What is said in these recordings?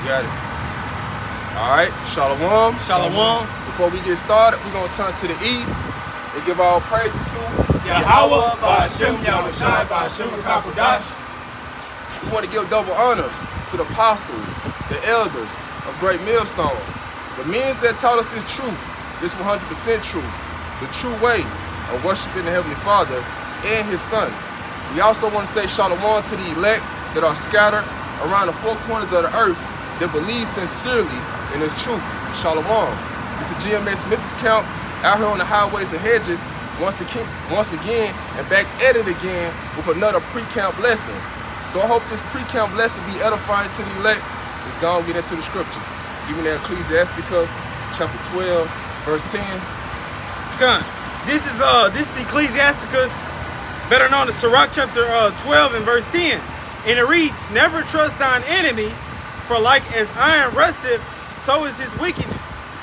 You got it. All right, Shalom. Shalom. Before we get started, we're going to turn to the east and give all praise to Yahweh, Ba'ashem, Yahushai, Ba'ashem, Kakodash. We want to give double honors to the apostles, the elders of Great Millstone, the men that taught us this truth, this 100% truth, the true way of worshiping the Heavenly Father and His Son. We also want to say Shalom to the elect that are scattered around the four corners of the earth that believe sincerely in His truth. Shalom. It's a GMS Memphis camp out here on the highways and hedges once again and back at it again with another pre-camp lesson. So I hope this pre-camp lesson be edifying to the elect. Let's go and get into the scriptures. Even in Ecclesiasticus chapter 12, verse 10. Gun. This is Ecclesiasticus, better known as Sirach chapter 12 and verse 10. And it reads, "Never trust thine enemy, for like as iron rusteth, so is his wickedness."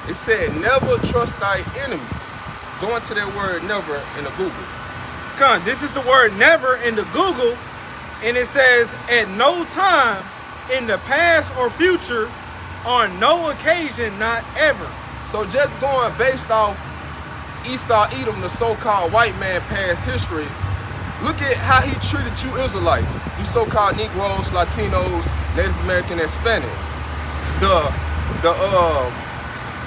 It said, never trust thy enemy. Go into that word never in the Google. Gun. This is the word never in the Google, and it says, "At no time in the past or future, on no occasion, not ever." So just going based off Esau Edom, the so-called white man past history, look at how he treated you Israelites, you so-called Negroes, Latinos, Native American, and Hispanic.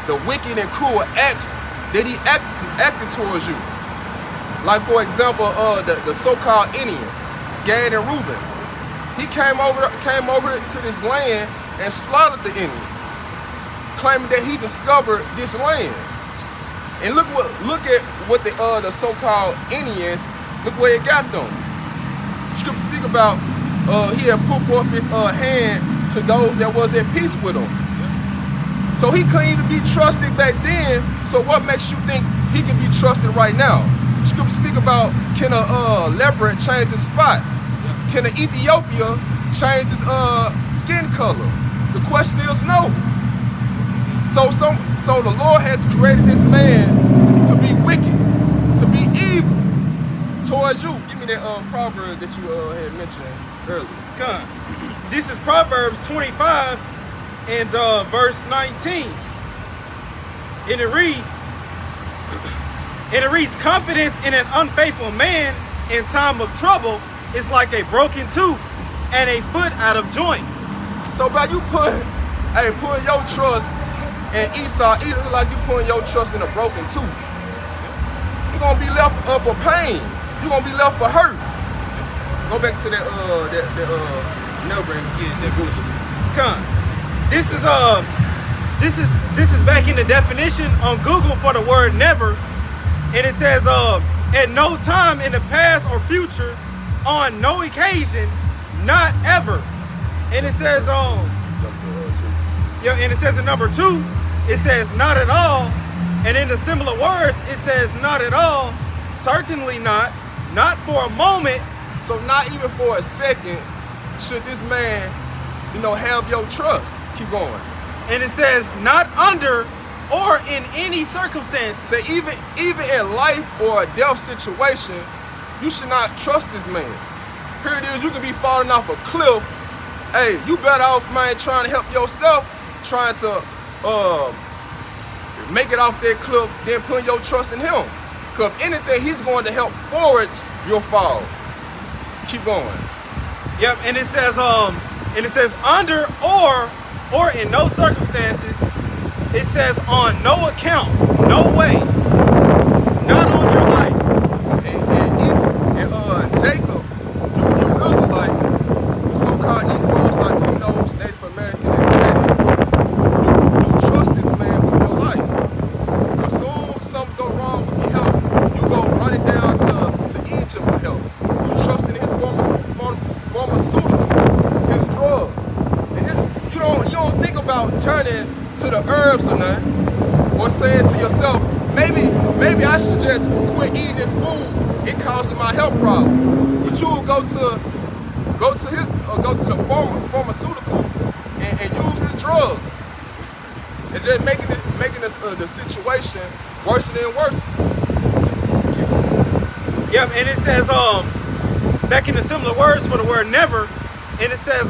The wicked and cruel acts that he acted towards you. Like for example, the so-called Indians, Gad and Reuben. He came over to this land and slaughtered the Indians, claiming that he discovered this land. And look at what the so-called Indians, look where it got them. Scripture speak about he had put forth his hand to those that was at peace with him. So he couldn't even be trusted back then. So what makes you think he can be trusted right now? Scripture speak about, can a leopard change his spot? Can an Ethiopia change his skin color? The question is no. So the Lord has created this man to be wicked, to be evil towards you. Give me that proverb that you had mentioned earlier. Come. This is Proverbs 25 and verse 19. And it reads, "Confidence in an unfaithful man in time of trouble is like a broken tooth and a foot out of joint." So, bro, you putting your trust in Esau, either like you putting your trust in a broken tooth. You're gonna be left for pain. You're gonna be left for hurt. Go back to that never and get that bullshit. Come. This is back in the definition on Google for the word never, and it says at no time in the past or future, on no occasion, not ever. And it says and it says in number 2, it says not at all, and in the similar words it says not at all, certainly not for a moment. So not even for a second should this man, have your trust. Keep going. And it says not under or in any circumstance. So even in life or a death situation, you should not trust this man. Here it is, you could be falling off a cliff. Hey, you better off, man, trying to help yourself, trying to make it off that cliff, then putting your trust in him. Because if anything, he's going to help forward your fall. Keep going. Yep, and it says under or in no circumstances. It says on no account, no way, not on your life. And Jacob, you Israelites, the so-called Negroes, Latinos, Native American, and Hispanic, you trust this man with your life. As soon as something go wrong with your health, you go running down to Egypt for help. You trust in his pharmaceutical, his drugs. And you don't think about turning to the herbs or nothing, or saying to yourself, maybe I should just quit eating this food. It causes my health problem. But you will go to the pharmaceutical and use his drugs. It's just making the situation worse and worse. Yep, and it says back in the similar words for the word never, and it says,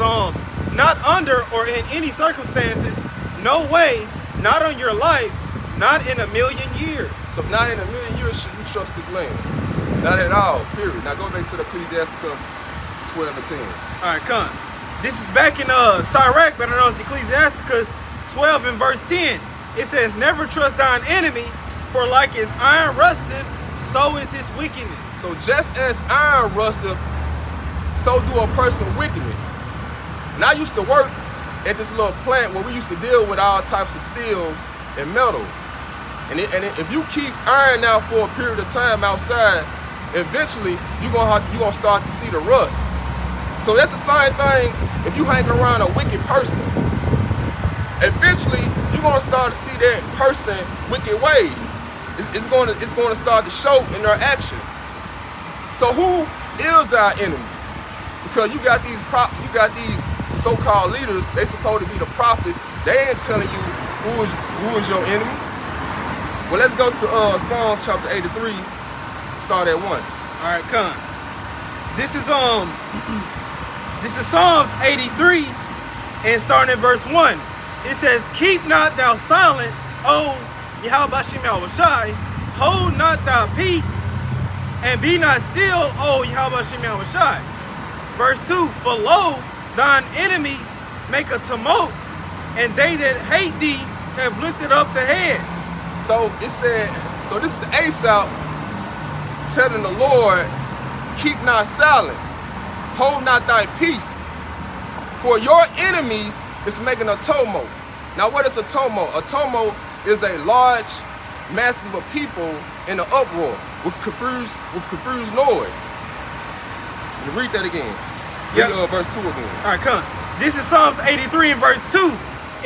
not under or in any circumstances, no way, not on your life, not in a million years. So not in a million years should you trust this land. Not at all, period. Now go back to the Ecclesiasticus 12 and 10. All right, come. This is back in Sirach, better known as Ecclesiasticus 12 and verse 10. It says, never trust thine enemy, for like as iron rusteth, so is his wickedness. So just as iron rusteth, so do a person wickedness. And I used to work at this little plant where we used to deal with all types of steels and metal. And if you keep iron out for a period of time outside, eventually you're gonna start to see the rust. So that's the same thing if you hang around a wicked person. Eventually you're gonna start to see that person wicked ways. It's gonna start to show in their actions. So who is our enemy? Because you got these so-called leaders, they supposed to be the prophets. They ain't telling you who is your enemy. Well, let's go to Psalms chapter 83, start at 1. All right, come. This is Psalms 83, and starting at verse 1. It says, keep not thou silence, O Yahweh Shem Yahushai, hold not thy peace, and be not still, O Yahweh Shem Yahushai. Verse 2, for lo, thine enemies make a tumult, and they that hate thee have lifted up the head. So it said, so this is Asaph telling the Lord, keep not silent, hold not thy peace, for your enemies is making a tumult. Now what is a tumult? A tumult is a large masses of people in an uproar with confused noise. You read that again. Yep. Read verse 2 again. All right, come. This is Psalms 83 and verse 2.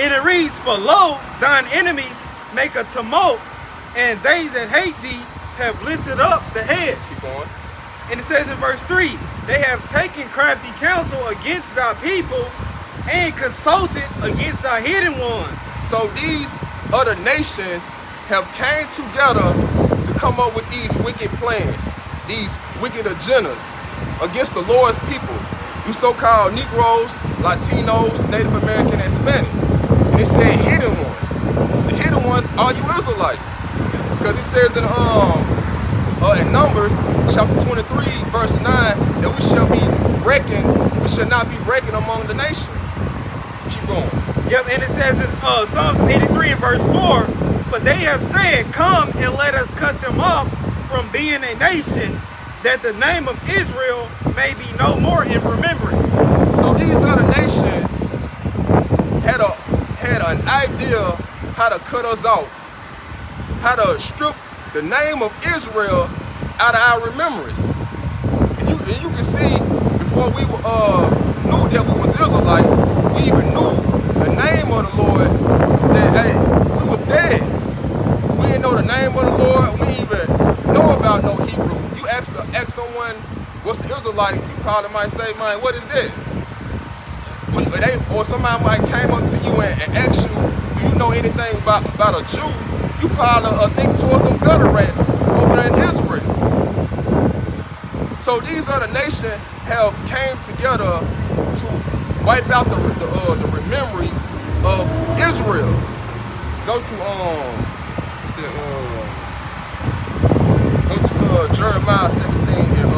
And it reads, for lo, thine enemies make a tumult, and they that hate thee have lifted up the head. Keep going. And it says in verse 3, they have taken crafty counsel against thy people and consulted against thy hidden ones. So these other nations have came together to come up with these wicked plans, these wicked agendas against the Lord's people. You so-called Negroes, Latinos, Native American, and Hispanic. And it said hidden ones. The hidden ones are you Israelites. Because it says in Numbers chapter 23, verse 9, that we shall not be reckoned among the nations. Keep going. Yep, and it says in Psalms 83 and verse 4, for they have said, come and let us cut them off from being a nation, that the name of Israel may be no more in remembrance. So these other nations had an idea how to cut us off, how to strip the name of Israel out of our remembrance. And you can see before we knew that we was Israelites, we even knew the name of the Lord, that hey, we was dead. We didn't know the name of the Lord. We didn't even know about no Hebrew. You ask someone what's the Israelite, you probably might say, man, what is that? Or somebody might came up to you and ask you, do you know anything about a Jew? You probably think towards them gutter rats over there in Israel. So these other nations have came together to wipe out the memory of Israel. Go to Jeremiah 17 and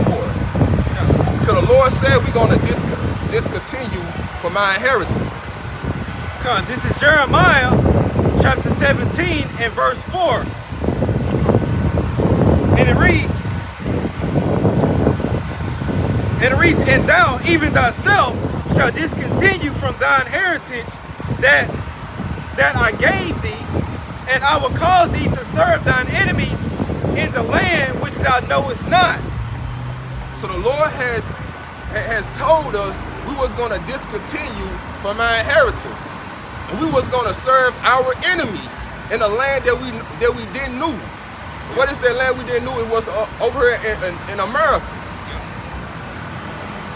4. Because the Lord said we're going to discontinue from our inheritance. Come on, this is Jeremiah chapter 17 and verse 4. And it reads, and thou, even thyself, shall discontinue from thine heritage that I gave thee, and I will cause thee to serve thine enemies in the land which thou knowest not. So the Lord has told us we was going to discontinue from our inheritance, and we was going to serve our enemies in a land that we didn't know. What is that land we didn't know? It was over here in America.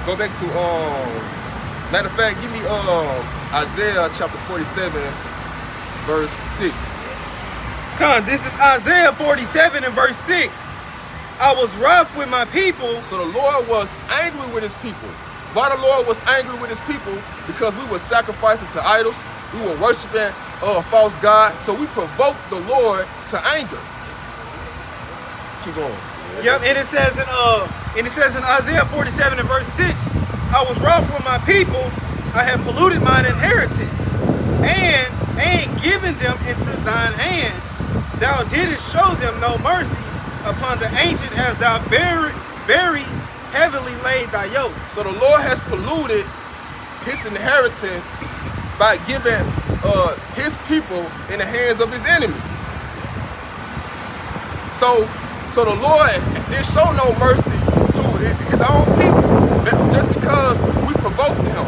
Go back to matter of fact, give me Isaiah chapter 47, verse 6. Come on, this is Isaiah 47 and verse 6. I was rough with my people. So the Lord was angry with his people. Why the Lord was angry with his people? Because we were sacrificing to idols. We were worshiping false gods. So we provoked the Lord to anger. Keep going. Yep, and it says in Isaiah 47 and verse 6, I was wroth with my people, I have polluted mine inheritance, and ain't given them into thine hand. Thou didst show them no mercy, upon the ancient as thou very, very heavily laid thy yoke. So the Lord has polluted his inheritance by giving his people in the hands of his enemies. So the Lord didn't show no mercy to his own people just because we provoked him.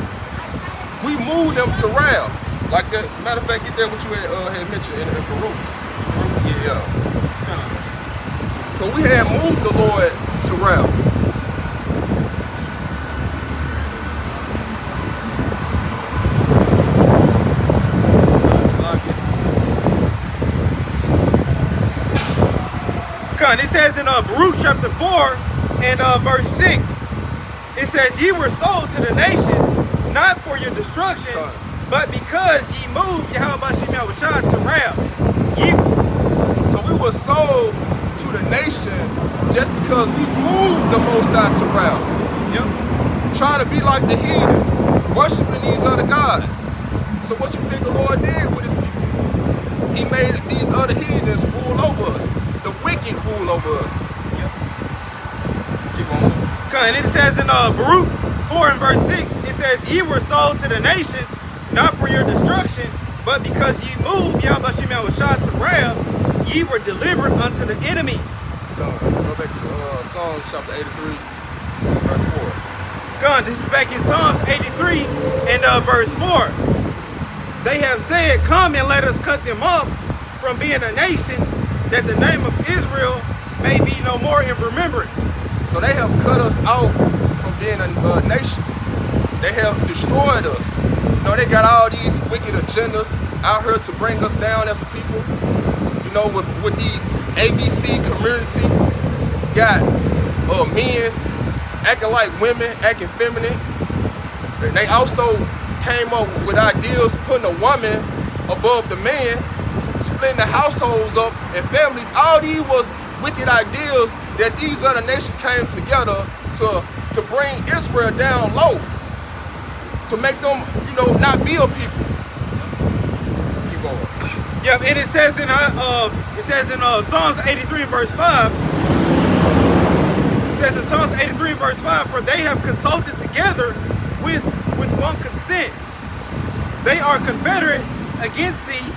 We moved them to wrath. Like that, matter of fact, get that what you had mentioned in Baruch. Yeah. So we had moved the Lord to wrath. It says in Baruch chapter 4 and verse 6, it says, ye were sold to the nations, not for your destruction, but because ye moved Yahweh to wrath. So we were sold to the nation just because we moved the Most High to wrath. Yep. Trying to be like the heathens, worshiping these other gods. So what you think the Lord did with his people? He made these other heathens rule over us. The wicked rule over us. Yep. Keep on. And it says in Baruch 4 and verse 6, it says, ye were sold to the nations, not for your destruction, but because ye moved Yahweh to wrath, ye were delivered unto the enemies. Go back to Psalms chapter 83, verse 4. This is back in Psalms 83 and verse 4. They have said, come and let us cut them off from being a nation, that the name of Israel may be no more in remembrance. So they have cut us off from being a nation. They have destroyed us. You know, they got all these wicked agendas out here to bring us down as a people. You know, with these ABC community, got men acting like women, acting feminine. And they also came up with ideas putting a woman above the man, splitting the households up and families. All these was wicked ideas that these other nations came together to bring Israel down low, to make them, you know, not be a people. Keep going. Yep, and it says in Psalms 83 verse 5. It says in Psalms 83 verse 5, for they have consulted together with one consent. They are confederate against thee.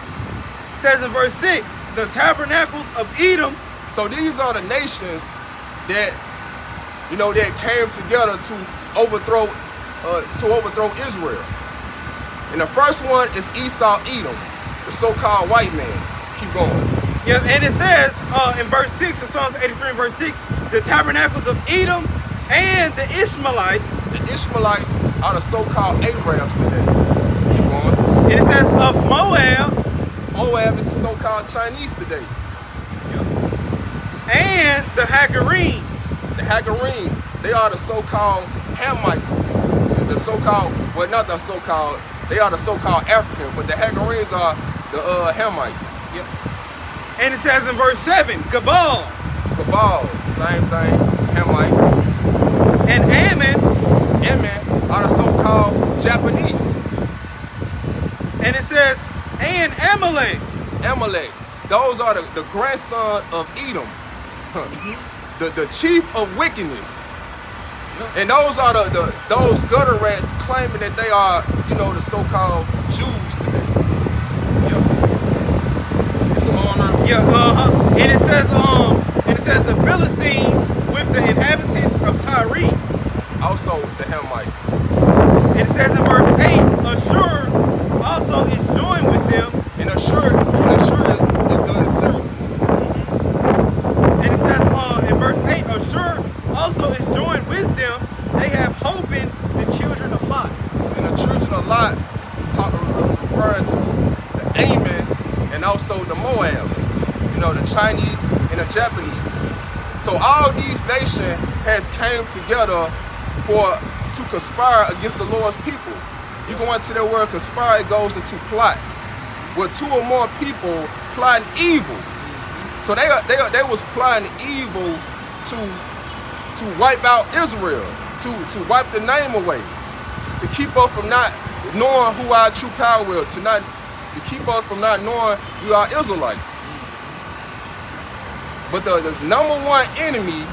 Says in verse 6, the tabernacles of Edom. So these are the nations that, you know, that came together to overthrow Israel. And the first one is Esau Edom, the so-called white man. Keep going. Yeah, and it says in verse 6 of Psalms 83 and verse 6, the tabernacles of Edom and the Ishmaelites. The Ishmaelites are the so-called Arabs today. Keep going. And it says of Moab. Moab is the so-called Chinese today. Yep. And the Hagarenes. The Hagarenes, they are the so-called Hamites. The so-called, well, not the so-called, they are the so-called African, but the Hagarenes are the Hamites. Yep. And it says in verse 7, Gabal. Gabal, same thing, Hamites. And Ammon are the so-called Japanese. And it says, and Amalek. Amalek, those are the grandson of Edom, the chief of wickedness. And those are those gutter rats claiming that they are, you know, the so-called Jews today. Yeah, and it says the Philistines with the inhabitants of Tyre. Also the Hamites. And it says in verse 8, Ashur also is joined with them. And Ashur is the Assyrians. And it says in verse 8, Ashur also is joined with them. They have hope in the children of Lot. And the children of Lot is referring to the Ammon and also the Moabs. You know, the Chinese and the Japanese. So So all these nations has came together to conspire against the Lord's people. You go into that word conspire, it goes into plot. With two or more people plotting evil. So they was plotting evil to wipe out Israel, to wipe the name away, to keep us from not knowing who our true power is, to keep us from not knowing we are Israelites. But the number one enemy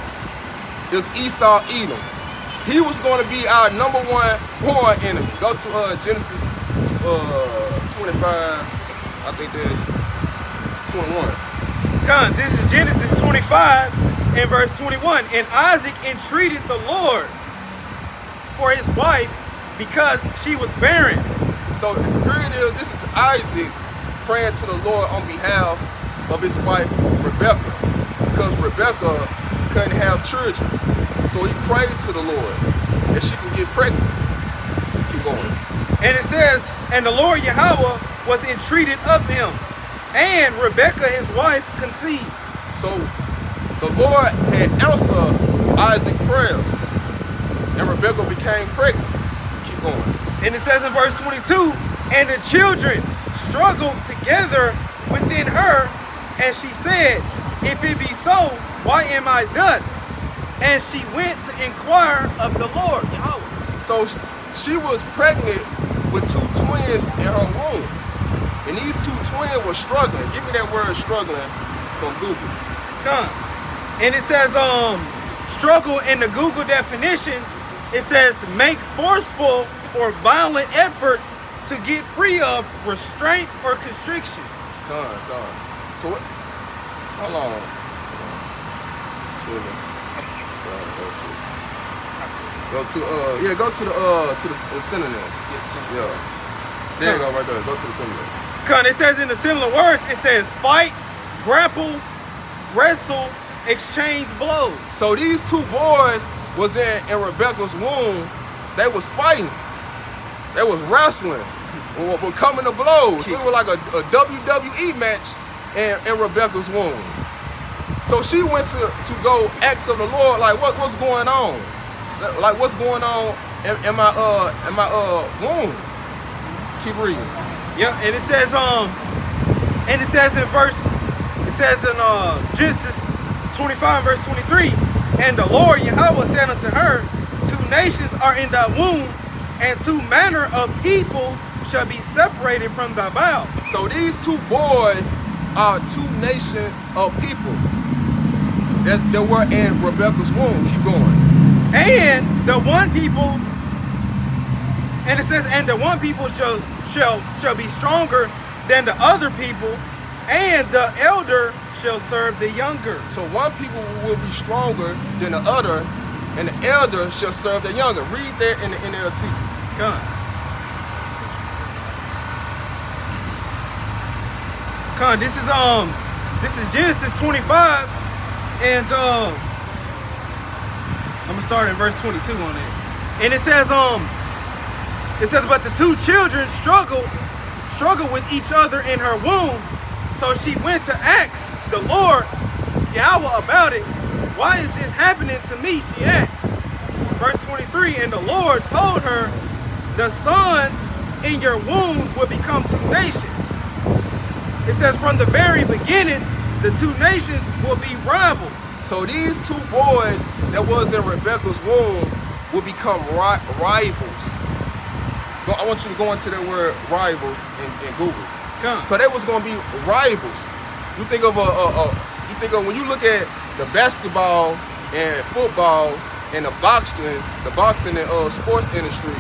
is Esau Edom. He was going to be our number one born enemy. Go to Genesis 25, I think there's 21. Con, this is Genesis 25 and verse 21. And Isaac entreated the Lord for his wife because she was barren. So here it is, this is Isaac praying to the Lord on behalf of his wife Rebekah, because Rebekah couldn't have children. So he prayed to the Lord that she can get pregnant. Keep going. And it says, and the Lord Yahweh was entreated of him, and Rebekah his wife conceived. So the Lord had answered Isaac's prayers, and Rebekah became pregnant. Keep going. And it says in verse 22, and the children struggled together within her, and she said, if it be so, why am I thus? And she went to inquire of the Lord Yahweh. So she was pregnant with two twins in her womb. And these two twins were struggling. Give me that word struggling from Google. Come. And it says, struggle in the Google definition, it says make forceful or violent efforts to get free of restraint or constriction. Done. So what? Hold on. Go to the synonym. Yes, sir. Yeah. There you go, right there. Go to the synonym. Come. It says in the similar words, it says fight, grapple, wrestle, exchange blows. So these two boys was in Rebekah's womb. They was fighting. They was wrestling. Were coming to blows. So it was like a WWE match in Rebekah's womb. So she went to go ask of the Lord, like, what's going on? Like, what's going on in my womb? Keep reading. Yeah, and it says in Genesis 25 verse 23, and the Lord Yahweh said unto her, two nations are in thy womb, and two manner of people shall be separated from thy bowels. So these two boys are two nations of people that were in Rebekah's womb. Keep going. And the one people, and it says, and the one people shall be stronger than the other people, and the elder shall serve the younger. So one people will be stronger than the other, and the elder shall serve the younger. Read that in the NLT. Con, this is Genesis 25, and I'm gonna start in verse 22 on it. And it says, but the two children struggled with each other in her womb. So she went to ask the Lord Yahweh about it. Why is this happening to me? She asked. Verse 23, and the Lord told her, the sons in your womb will become two nations. It says from the very beginning, the two nations will be rivals. So these two boys that was in Rebekah's womb will become rivals. I want you to go into that word rivals in Google. So they was gonna be rivals. You think of when you look at the basketball and football and the boxing and sports industry,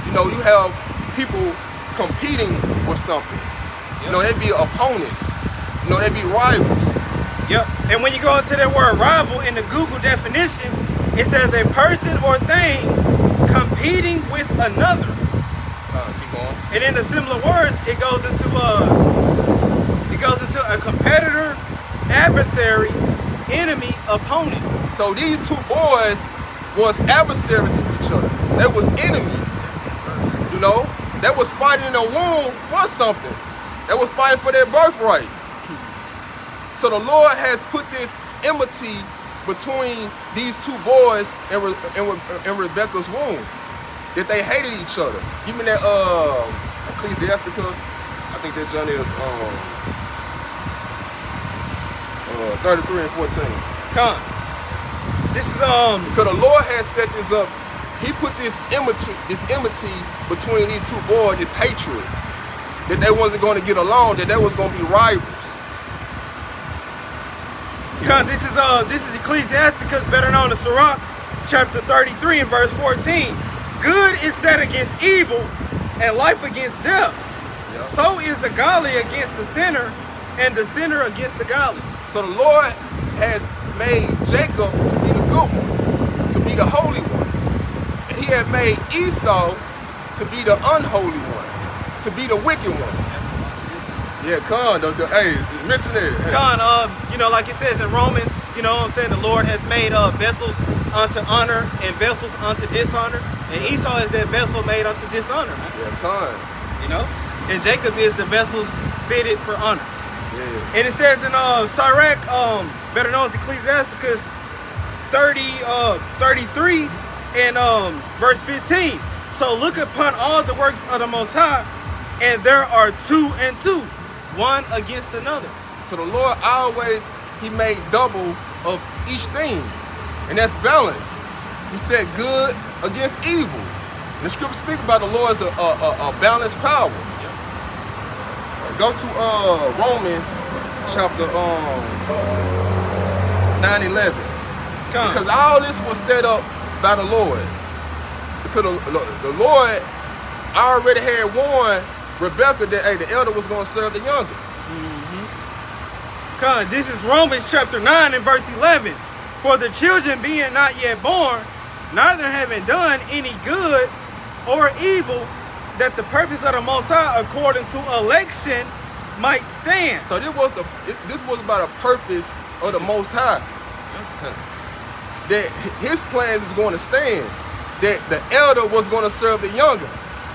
you know, you have people competing with something. You know, they'd be opponents. You know, they'd be rivals. Yep. And when you go into that word rival in the Google definition, it says a person or thing competing with another. Keep going. And in the similar words, it goes into a competitor, adversary, enemy, opponent. So these two boys was adversary to each other. They was enemies. You know, they was fighting in the womb for something. They was fighting for their birthright. So the Lord has put this enmity between these two boys and Rebecca's womb. That they hated each other. Give me that Ecclesiasticus. I think that John is 33 and 14. Con. This is Because the Lord had set this up. He put this enmity between these two boys, this hatred, that they wasn't going to get along, that they was going to be rivals. Con, this is Ecclesiasticus, better known as Sirach, chapter 33 and verse 14. Good is set against evil, and life against death. Yep. So is the godly against the sinner, and the sinner against the godly. So the Lord has made Jacob to be the good one, to be the holy one. And he had made Esau to be the unholy one, to be the wicked one. Yeah, Con, hey, mention it. Con, like it says in Romans, you know what I'm saying, the Lord has made vessels unto honor and vessels unto dishonor. And Esau is that vessel made unto dishonor, man. Yeah, Con. You know? And Jacob is the vessels fitted for honor. Yeah. And it says in Sirach, better known as Ecclesiasticus 33 and verse 15. So look upon all the works of the Most High, and there are two and two, one against another. So the Lord always, he made double of each thing. And that's balance. He said good against evil. And the scripture speaks about the Lord as a balanced power. Go to Romans chapter 9:11. Because all this was set up by the Lord. Because the Lord already had warned Rebecca that, hey, the elder was going to serve the younger. Con, this is Romans chapter 9 and verse 11. For the children being not yet born, neither having done any good or evil, that the purpose of the Most High according to election might stand. So this was about a purpose of the Most High. That his plans is going to stand. That the elder was going to serve the younger.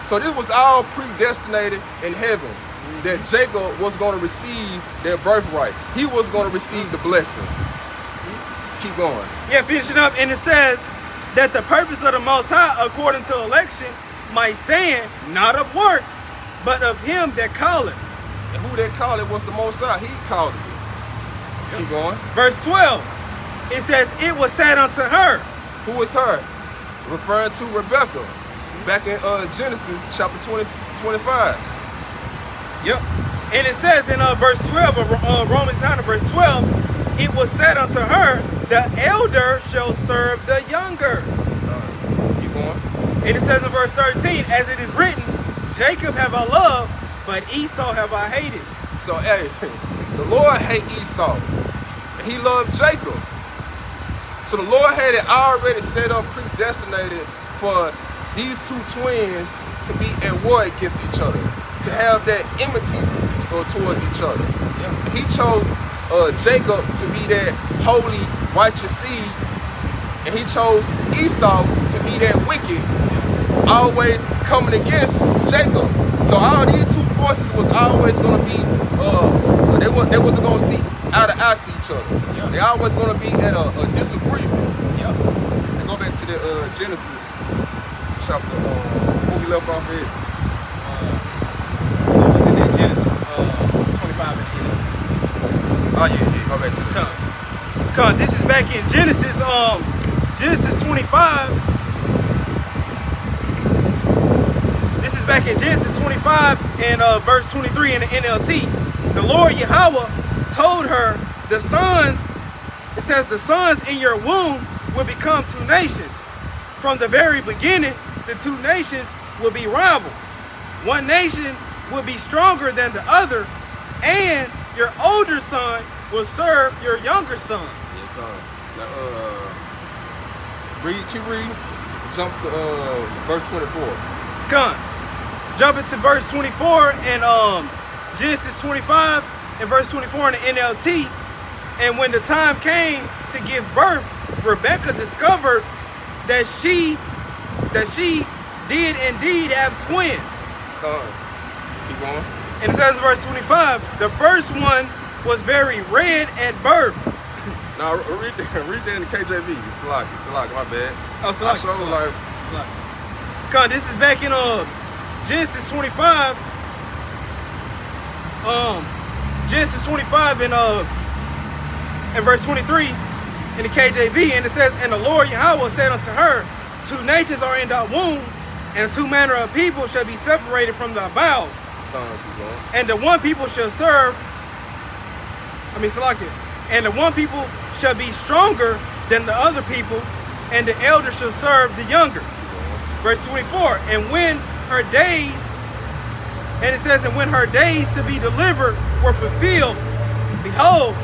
So this was all predestinated in heaven. That Jacob was going to receive their birthright. He was going to receive the blessing. Keep going. Yeah, finishing up, and it says that the purpose of the Most High according to election might stand, not of works, but of him that calleth. And who that called it was the Most High. He called it. Keep going. Verse 12, it says, it was said unto her. Who is her? Referring to Rebecca. Back in Genesis chapter 25. Yep. And it says in verse 12 of Romans 9 and verse 12, it was said unto her, the elder shall serve the younger. Keep going. And it says in verse 13, as it is written, Jacob have I loved, but Esau have I hated. So, hey, the Lord hated Esau. And he loved Jacob. So the Lord had it already set up, predestinated for these two twins to be at war against each other, to have that enmity towards each other. Yeah. He chose Jacob to be that holy, righteous seed, and he chose Esau to be that wicked, always coming against Jacob. So all these two forces was always going to be, they wasn't going to see eye to eye to each other. Yeah. They always going to be at a disagreement. Yeah. And go back to the Genesis chapter, where we left off at. Genesis 25 and 11. Oh yeah, go back to the Come. This is back in Genesis, Genesis 25. This is back in Genesis 25 and verse 23 in the NLT. The Lord Yahweh told her, the sons, it says, the sons in your womb will become two nations. From the very beginning, the two nations will be rivals. One nation will be stronger than the other, and your older son will serve your younger son. Now, keep reading. Jump to verse 24. Come. Jump into verse 24 in Genesis 25 and verse 24 in the NLT. And when the time came to give birth, Rebecca discovered that she did indeed have twins. Keep going. And it says in verse 25, the first one was very red at birth, Now read that in the KJV. Salaki, my bad. Oh, Salaki. I showed like God, this is back in Genesis 25. Genesis 25 in verse 23 in the KJV, and it says, "And the Lord Yahweh said unto her, Two nations are in thy womb, and two manner of people shall be separated from thy bowels. And the one people shall serve, Salakia, and the one people shall be stronger than the other people, and the elder shall serve the younger." Verse 24, and when her days, and it says, and when her days to be delivered were fulfilled, behold,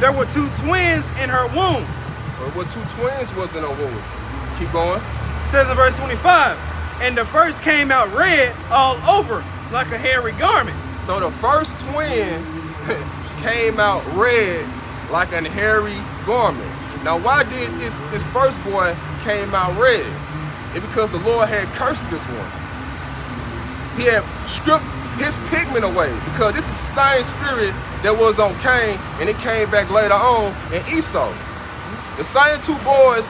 there were two twins in her womb. So what two twins was in her womb? Keep going. It says in verse 25, and the first came out red all over like a hairy garment. So the first twin came out red like a hairy garment. Now why did this first boy came out red? It's because the Lord had cursed this one. He had stripped his pigment away, because this is the same spirit that was on Cain, and it came back later on in Esau. The same two boys,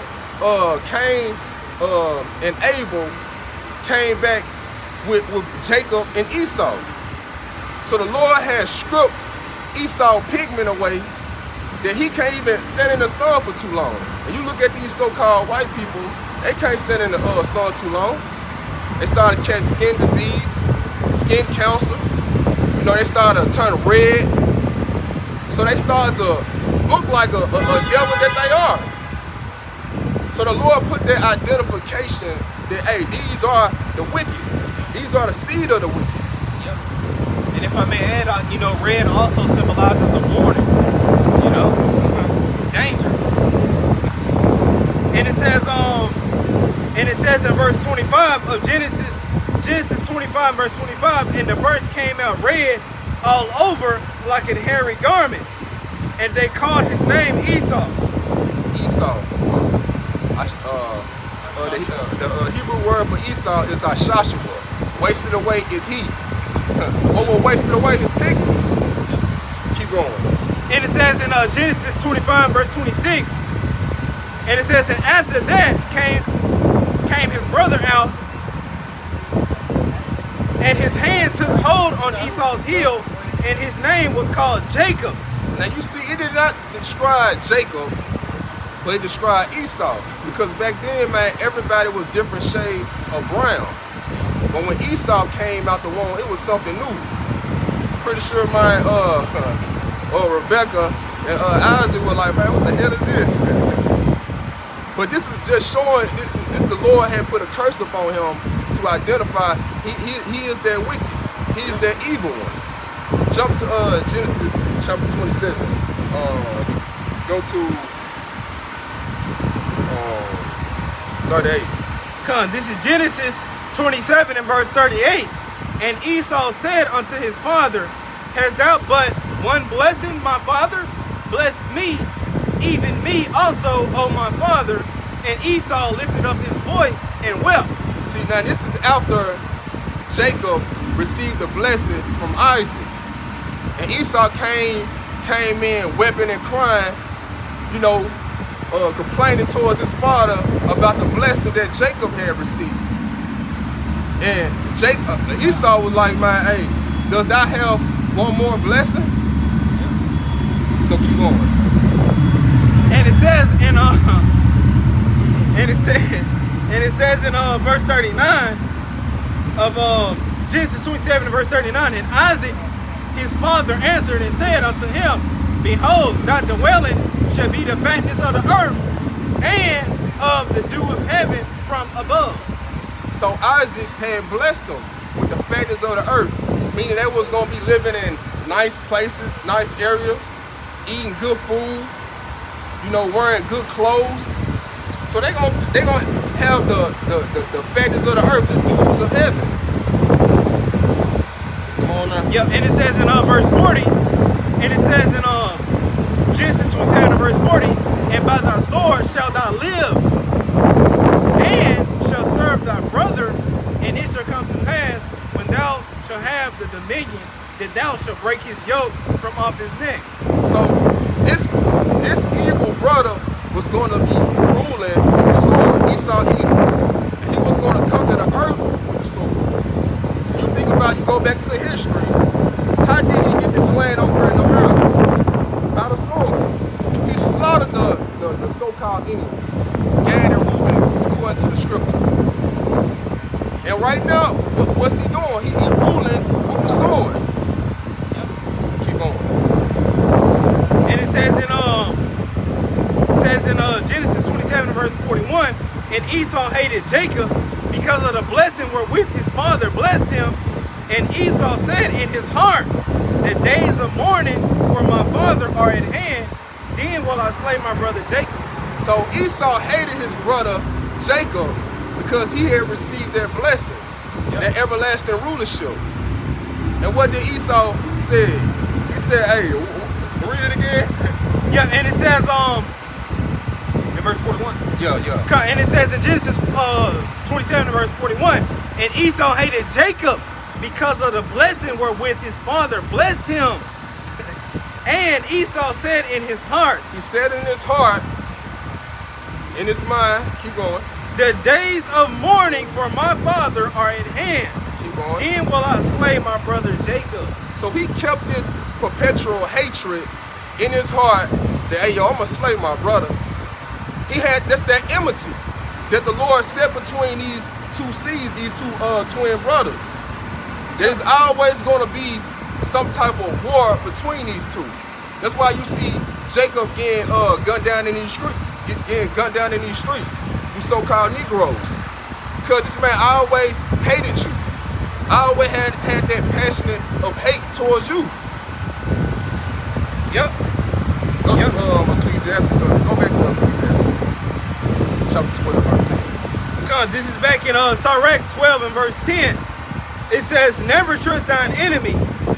Cain and Abel, came back with Jacob and Esau. So the Lord had stripped Esau's pigment away, that he can't even stand in the sun for too long. And you look at these so-called white people, they can't stand in the sun too long. They started to catch skin disease, skin cancer. You know, they started to turn red. So they started to look like a devil that they are. So the Lord put that identification that, hey, these are the wicked. These are the seed of the wicked. Yep. And if I may add, red also symbolizes a warning. Danger. And it says in verse 25 of Genesis 25, verse 25, and the first came out red all over like a hairy garment, and they called his name Esau. Esau. The Hebrew word for Esau is Ashashua. Wasted away is he. What was wasted away? His pigment. Keep going. And it says in Genesis 25, verse 26, and it says, and after that came his brother out, and his hand took hold on Esau's heel, and his name was called Jacob. Now you see, it did not describe Jacob, but it described Esau. Because back then, man, everybody was different shades of brown. But when Esau came out the womb, it was something new. Pretty sure my Rebecca and Isaac were like, man, what the hell is this? But this was just showing, this the Lord had put a curse upon him to identify he is that wicked. He is that evil one. Jump to Genesis chapter 27. Go to 38. Come, this is Genesis 27 and verse 38. And Esau said unto his father, hast thou but one blessing, my father? Bless me, even me also, O my father. And Esau lifted up his voice and wept. See, now this is after Jacob received the blessing from Isaac. And Esau came in weeping and crying, complaining towards his father about the blessing that Jacob had received. And Esau was like, man, hey, does thou have one more blessing? So keep going. And it says in verse 39 of Genesis 27 and verse 39, and Isaac his father answered and said unto him, behold, thy dwelling shall be the fatness of the earth and of the dew of heaven from above. So Isaac had blessed them with the fatness of the earth, meaning they was going to be living in nice places, nice area, eating good food, wearing good clothes. So they're gonna have the fatness of the earth, the dews of heaven. Yep, and it says in verse 40, and it says in Genesis 27 verse 40, and by thy sword shalt thou live, and shall serve thy brother, and it shall come to pass, when thou shalt have the dominion, that thou shalt break his yoke from off his neck. So this evil brother was going to be ruling with the sword, Esau Edom. And he was going to conquer the earth with the sword. You think about, you go back to history, how did he get this land over in America? By the sword. He slaughtered the so-called enemies, Gad and Reuben, according to the scriptures. And right now, what's he doing? He ruling with the sword. Keep going. And it says in Genesis 27 verse 41, and Esau hated Jacob because of the blessing wherewith his father blessed him. And Esau said in his heart, the days of mourning for my father are at hand, then will I slay my brother Jacob. So Esau hated his brother Jacob because he had received that blessing, that everlasting rulership. And what did Esau say? He said, hey, read it again. Yeah, and it says in verse 41. Yeah. And it says in Genesis 27 verse 41, and Esau hated Jacob because of the blessing wherewith his father blessed him. And Esau said in his heart. He said in his heart, in his mind, keep going. The days of mourning for my father are at hand. Keep going. Then will I slay my brother Jacob. So he kept this perpetual hatred in his heart that, hey, yo, I'm going to slay my brother. That's that enmity that the Lord set between these two seeds, these two twin brothers. There's always going to be some type of war between these two. That's why you see Jacob getting gunned down in these streets, you so-called Negroes. Because this man always hated you. I always had that passionate of hate towards you. Yep. Go to Ecclesiastes. Go back to Ecclesiastes. Chapter 12, verse 10. This is back in Sirach 12 and verse 10. It says, never trust thine enemy,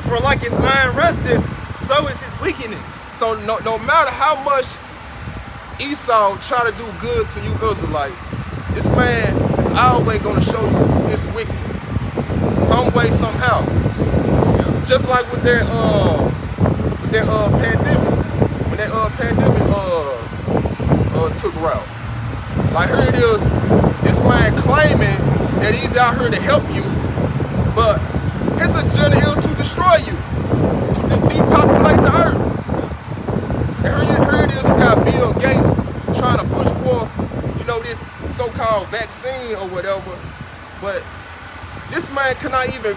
for like his iron rusteth, so is his wickedness. So no matter how much Esau try to do good to you Israelites, this man is always going to show you his wickedness. Some way, somehow. Just like with that pandemic. When that pandemic took route. Like here it is, this man claiming that he's out here to help you, but his agenda is to destroy you, to depopulate the earth. And here it is, you got Bill Gates trying to push forth, this so-called vaccine or whatever, but this man cannot even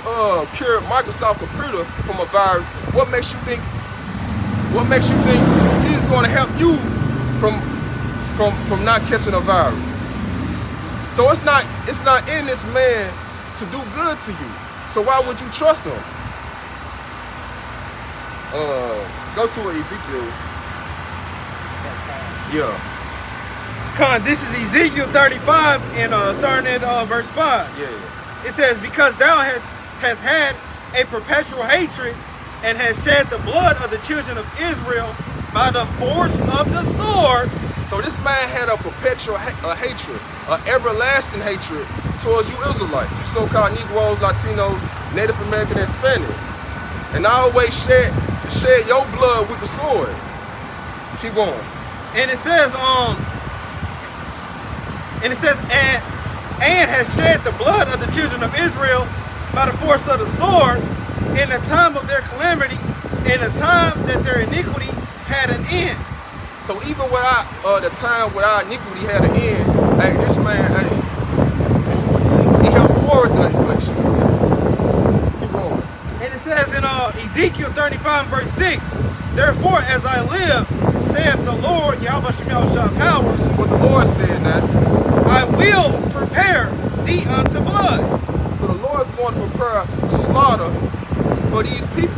cure Microsoft computer from a virus. What makes you think he's going to help you from not catching a virus? So it's not in this man to do good to you. So why would you trust him? Go to Ezekiel. Yeah. This is Ezekiel 35 and starting at verse 5. Yeah. It says, because thou hast had a perpetual hatred and hast shed the blood of the children of Israel by the force of the sword. So this man had a perpetual hatred, an everlasting hatred towards you Israelites, you so-called Negroes, Latinos, Native American, and Spanish. And I always shed your blood with the sword. Keep going. And it says, and has shed the blood of the children of Israel by the force of the sword in the time of their calamity, in the time that their iniquity had an end. So even without the time where our iniquity had an end, hey, this man, he helped forward the infliction. Keep going. And it says in Ezekiel 35 verse 6, therefore as I live, saith the Lord, Yahweh Shemel Shah Powers, This is what the Lord said now. I will prepare thee unto blood. So the Lord's going to prepare slaughter for these people,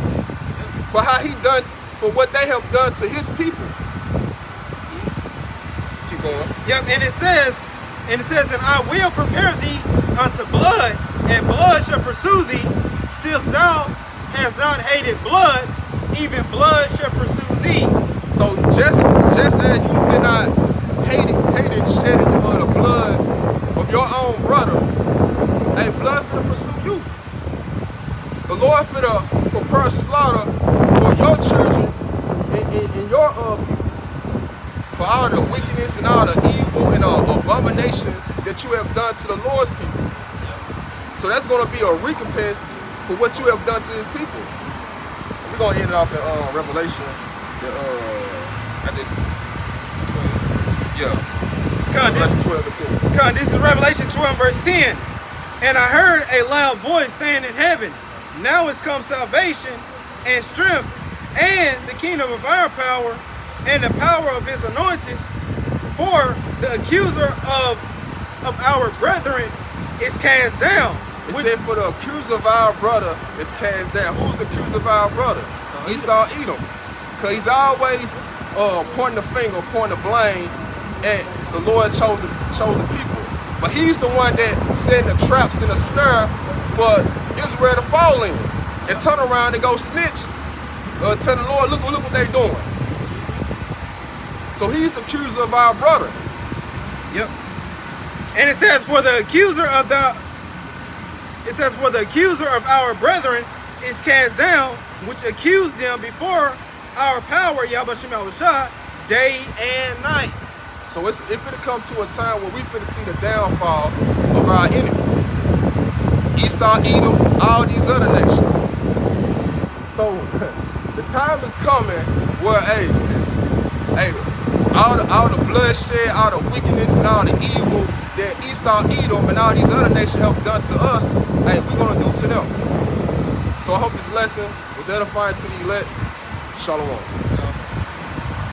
for how he done, for what they have done to his people. Keep going. Yep, and it says, and I will prepare thee unto blood, and blood shall pursue thee. Since thou hast not hated blood, even blood shall pursue thee. So just as you did not hated shedding the blood of your own brother, hey, blood finna pursue you. The Lord finna prepare slaughter for your children and your people. for all the wickedness and all the evil and abomination that you have done to the Lord's people. So that's going to be a recompense for what you have done to his people. We're going to end it off in Revelation. I think, Revelation 12 and 10. This is Revelation 12 verse 10. And I heard a loud voice saying in heaven, now is come salvation and strength and the kingdom of our power and the power of his anointed. For the accuser of our brethren is cast down. It said for the accuser of our brother is cast down. Who's the accuser of our brother? Esau Edom. Because he's always pointing the finger, pointing the blame at the Lord chosen people. But he's the one that set the traps and the snare for Israel to fall in. And turn around and go snitch. Tell the Lord, look what they doing. So he's the accuser of our brother. Yep. And it says for the accuser of our brethren is cast down, which accused them before our power, Yahweh Shem Yahushua, day and night. So it's finna come to a time where we finna see the downfall of our enemy. Esau, Edom, all these other nations. So the time is coming where, all the bloodshed, all the wickedness, and all the evil that Esau, Edom, and all these other nations have done to us, we're gonna do to them. So I hope this lesson was edifying to the elect. Shalom.